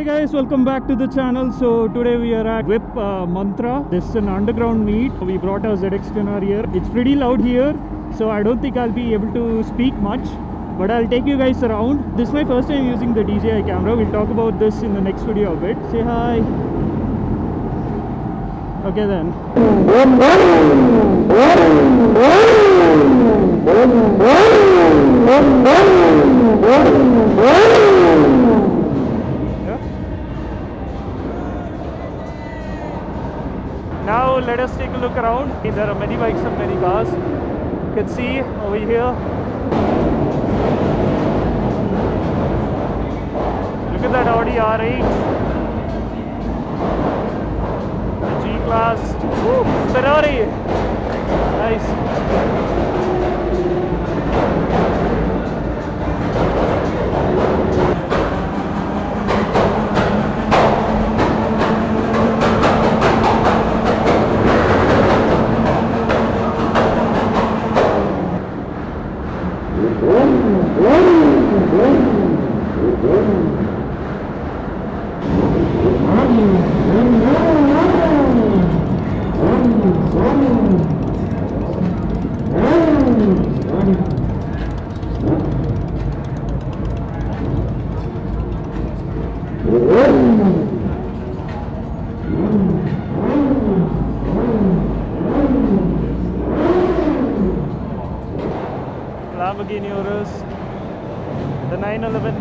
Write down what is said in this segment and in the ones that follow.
guys, welcome back to the channel. So today we are at Whip Mantra. This is an underground meet. We brought our ZX10R here. It's pretty loud here, so I don't think I'll be able to speak much, but I'll take you guys around. This is my first time using the DJI camera. We'll talk about this in the next video a bit. Say hi. Okay then. Now let us take a look around. There are many bikes and many cars. You can see over here. Look at that Audi R8. The G-Class. Ferrari. Nice. Lamborghini Urus, the 911,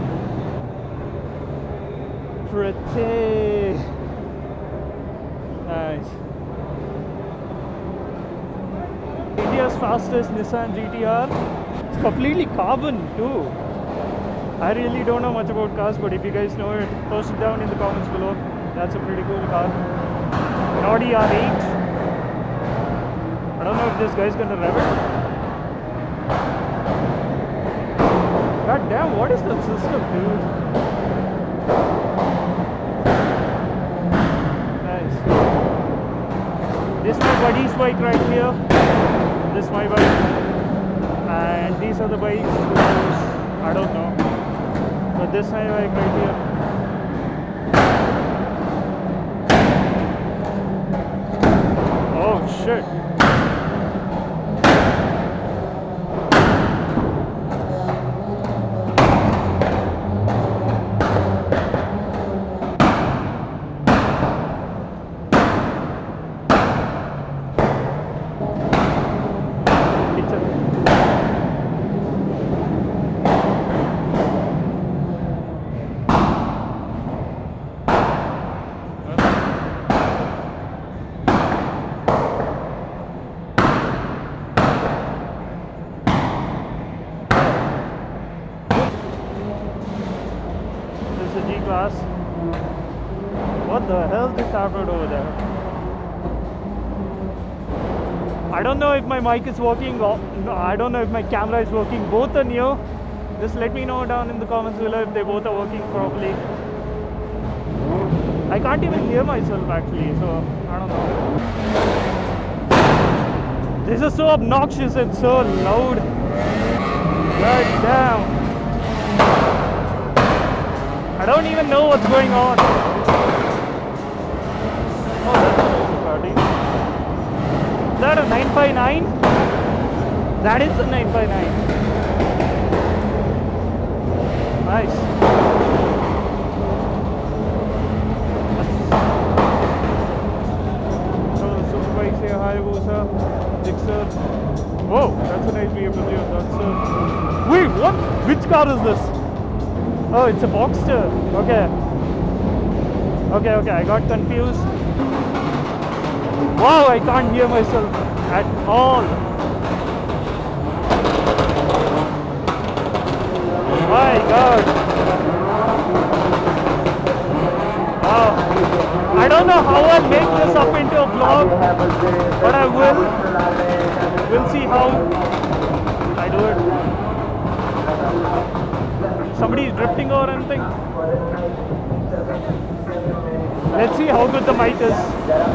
pretty nice. India's fastest Nissan GTR. It's completely carbon too. I really don't know much about cars, but if you guys know it, post it down in the comments below. That's a pretty cool car. An Audi R8. I don't know if this guy's gonna rev it. God damn, what is that system, dude? Nice. This is my buddy's bike right here. This is my bike. And these are the bikes. I don't know. But this is my bike right here. Oh shit. G-Class. What the hell just happened over there? I don't know if my mic is working or no, I don't know if my camera is working. Both are new. Just let me know down in the comments below if they both are working properly. I can't even hear myself actually, so I don't know. This is so obnoxious and so loud. God damn. I don't even know what's going on. Oh, that's a Bugatti. Is that a 959? That is a 959. Nice. So the superbikes here, Hayabusa, Gixxer. Whoa, that's a nice BMW. That's a... Wait, what? Which car is this? Oh, it's a Boxster. Okay. Okay, I got confused. Wow, I can't hear myself at all. My God. Wow. I don't know how I'll make this up into a vlog, but I will. We'll see how I do it. Somebody is drifting or anything. Let's see how good the mic is.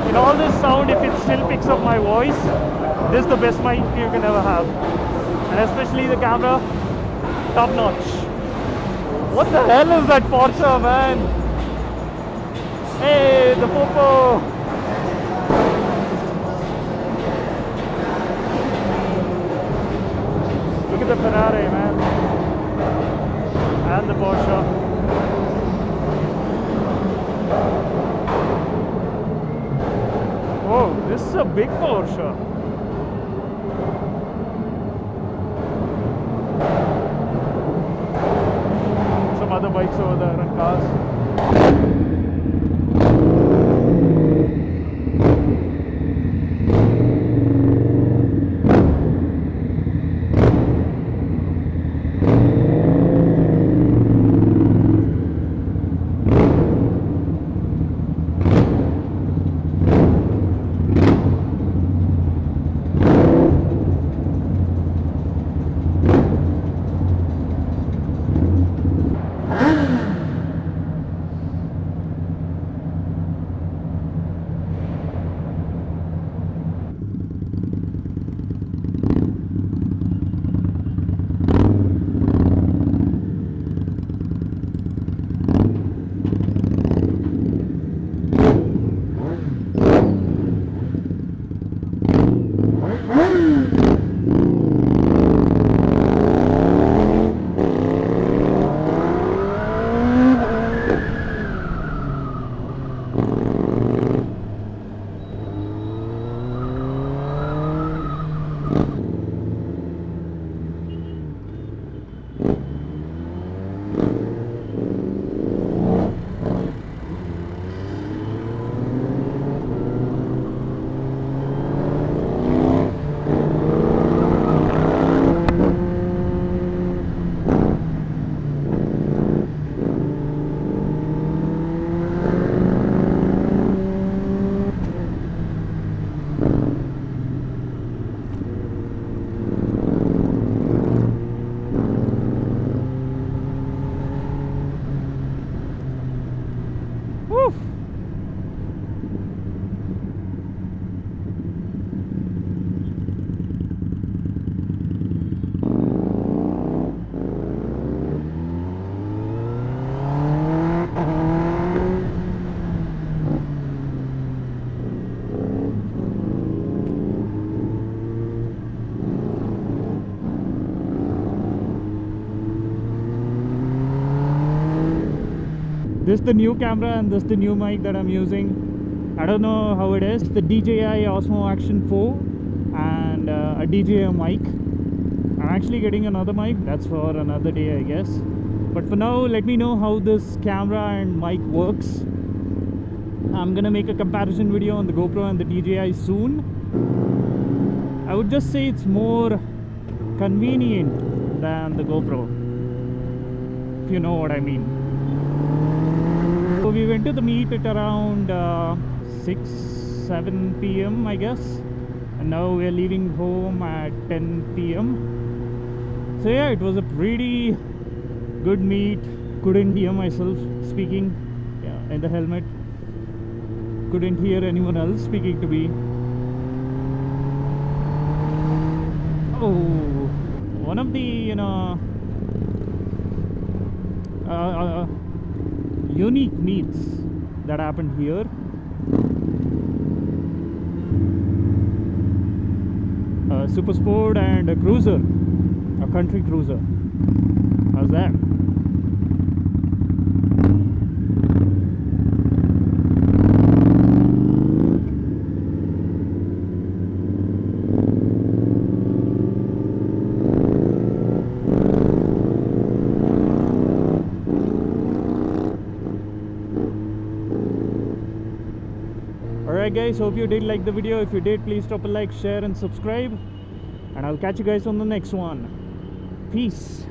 In all this sound, if it still picks up my voice, this is the best mic you can ever have. And especially the camera, top notch. What the hell is that Porsche, man? Hey, the popo! Look at the Ferrari, man. And the Porsche. Oh, this is a big Porsche. Some other bikes over there and cars. Woo! This is the new camera and this is the new mic that I'm using. I don't know how it is. It's the DJI Osmo Action 4 and a DJI mic. I'm actually getting another mic. That's for another day, I guess. But for now, let me know how this camera and mic works. I'm gonna make a comparison video on the GoPro and the DJI soon. I would just say it's more convenient than the GoPro, if you know what I mean. So we went to the meet at around 6-7 p.m. I guess, and now we're leaving home at 10 p.m. So yeah, it was a pretty good meet. Couldn't hear myself speaking in the helmet. Couldn't hear anyone else speaking to me. Oh, one of the unique meets that happened here. A super sport and a cruiser, a country cruiser. How's that? Alright guys, hope you did like the video. If you did, please drop a like, share and subscribe, and I'll catch you guys on the next one. Peace.